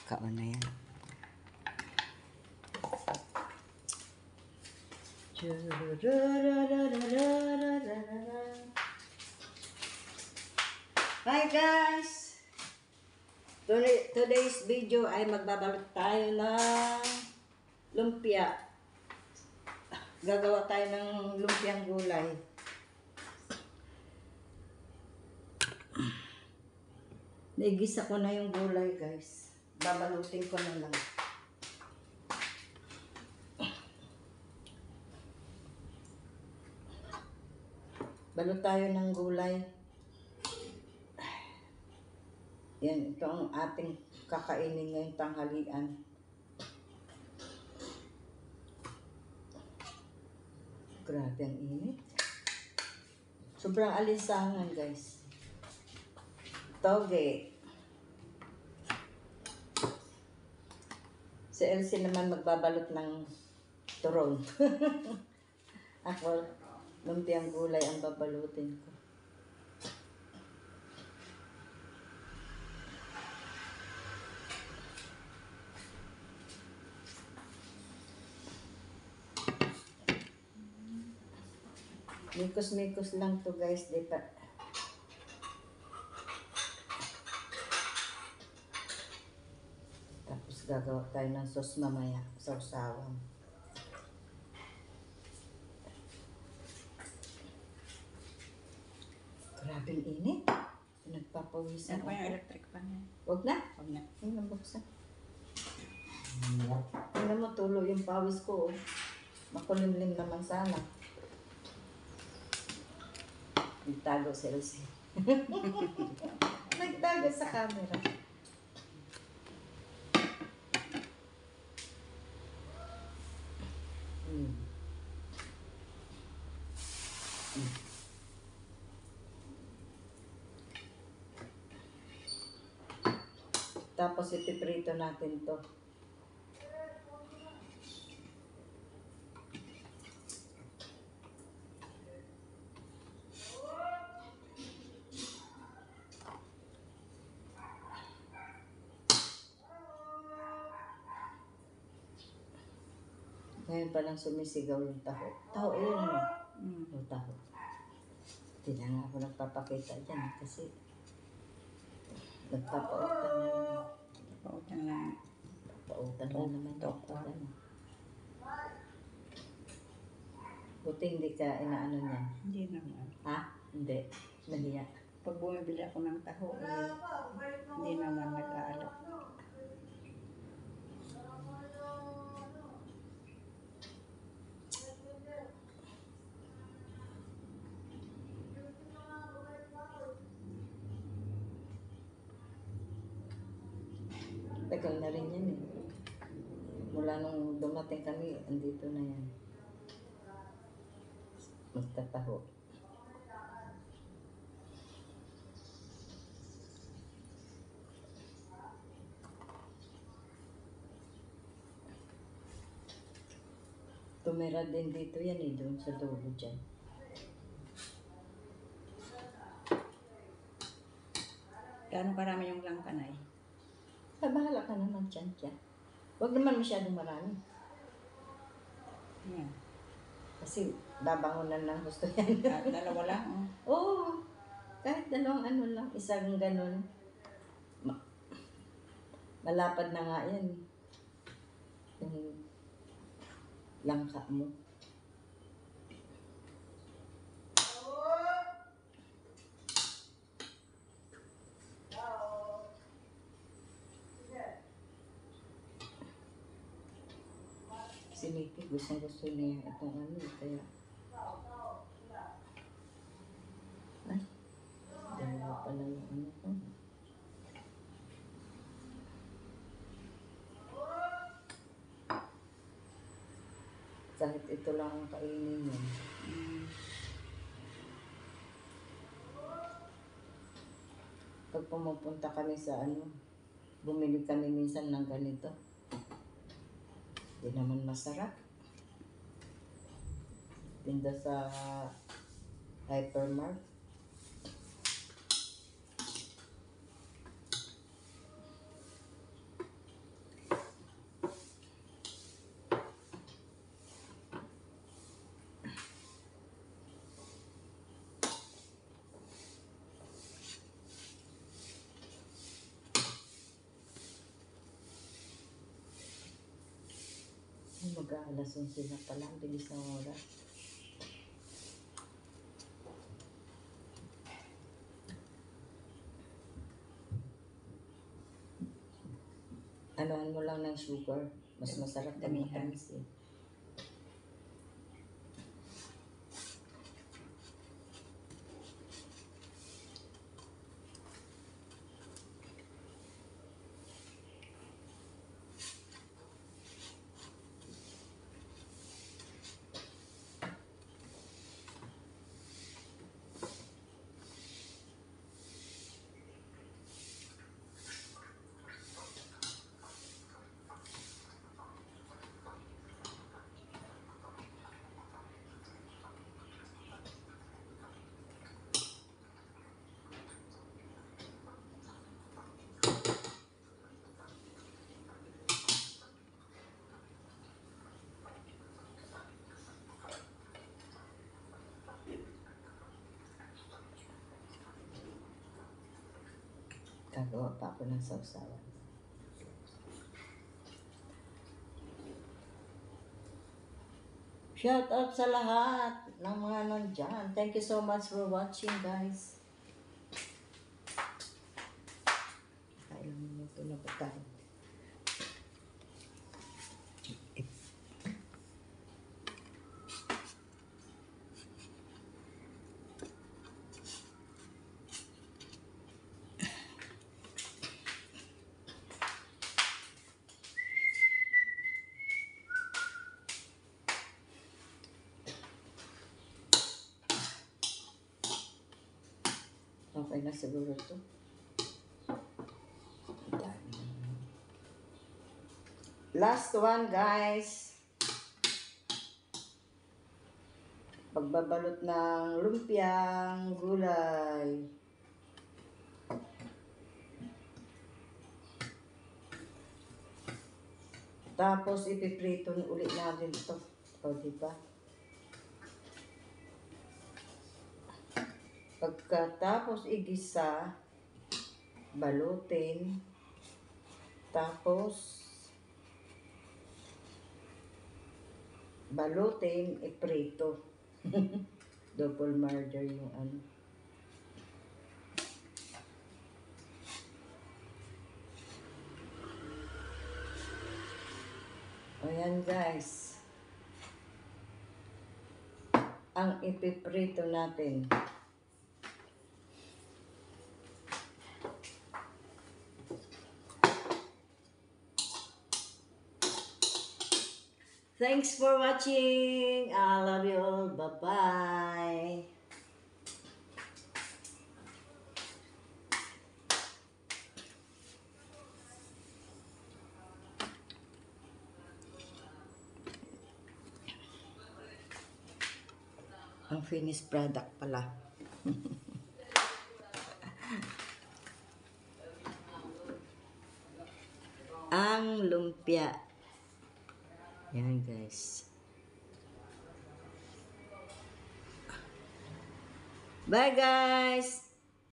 Kaon na yan. Hi guys! Today's video ay magbabalot tayo ng lumpia. Gagawa tayo ng lumpiang gulay. Naigisa ko na yung gulay guys. Babalutin ko na lang. Balot tayo ng gulay. Yan, ito ang ating kakainin ngayong tanghalian. Grabe ang init. Sobrang alinsangan guys. Toge. Si Elsie naman magbabalot ng turon. Ako, lumpiang gulay ang babalutin ko. Mikos-mikos lang to guys, di pa. Tapos gagawa tayo ng sauce mamaya, sausawan. Grabing init. Nagpapawisan. Ano ba yung electric fan niya? Huwag na. Huwag na. Ay, nabuksan. Tingnan mo, tulo yung pawis ko. Makulimlim naman sana. Nagtago si Elsie. Nagtago sa camera. Tapos ipiprito natin to. Ngayon pa lang sumisigaw yung taho. Taho yun ano? Yung taho. Hindi na nga ako nagpapakita dyan kasi nagpapautang na naman. Pautang lang. Pautang na naman. Buti hindi ka inaano niyan. Hindi naman. Ha? Hindi. Nahiya. Pag bumibili ako ng taho, hindi naman nag-aalok. Tagal na rin yan eh. Mula nung dumating kami, andito na yan. Magtataho. Tumira din dito yan eh, doon sa dulo dyan. Gaano karami yung langkanay? Bahala ka naman dyan. Huwag naman masyadong marami. Yan. Kasi babangunan ng gusto yan. Dalawa lang. Oo. Kahit dalawang ano lang. Isang ganun. Malapad na nga yan. Yung langka mo. Si Mickey, gusto niya itong ano, kaya... Ay, dalawa pala yung ano ko. Kahit ito lang ang kainin yun. Pag pumupunta kami sa ano, bumili kami minsan ng ganito. Hindi naman masarap. Tinda sa Hypermart. Mag-aalas 11 na pala. Ang bilis ng oras. Anuhan mo lang ng sugar. Mas masarap pag Damihan. matamis eh. Gagawa pa ako ng sausawan. Shout out sa lahat ng mga nandyan. Thank you so much for watching, guys. Kailan mo ito na pagkain. Okay na siguro ito. Last one, guys. Pagbabalot ng lumpiang gulay. Tapos ipiprito ulit natin ito. O, diba? Pagkatapos igisa, balutin, tapos balutin, iprito. Double murder yung ano. Ayan, guys. Ang ipiprito natin. Thanks for watching. I love you all. Bye-bye. Ang finished product pala. Ang lumpia. Yan, guys. Bye, guys.